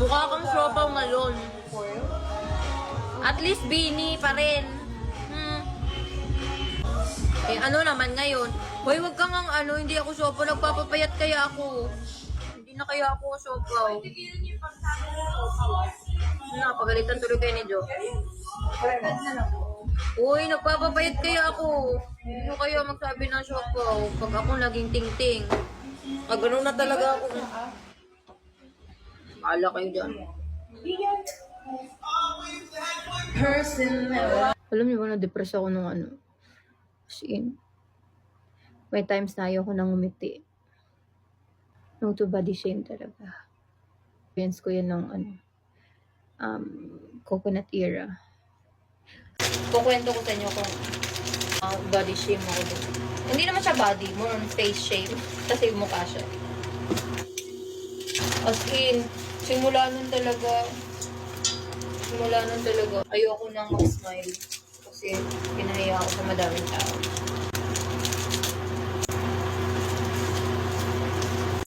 Mukha kang siopaw ngayon. At least bini pa rin. Eh, ano naman ngayon? Hoy, wag kang ano, hindi ako siopaw. Nagpapapayat kaya ako. Hindi na kaya ako siopaw. Napagalitan tuloy kayo ni Jo. Uy, nagpapapayat kaya ako. Hindi ko kaya magsabi ng siopaw. Pag ako naging ting-ting. Pag ano na talaga ako. Maala kayo dyan. Alam niyo ba, na-depress ako nung ano. As in, may times na ayoko nang umiti. No to body shame talaga. Experience ko yan ng ano, coconut era. Kukwento ko sa inyo kung body shame ako dun. Hindi naman siya body, more on face shame. Kasi mukha siya. As in, simula nun talaga, ayoko nang mag-smile. Kasi pinahiya ako sa madaming tao.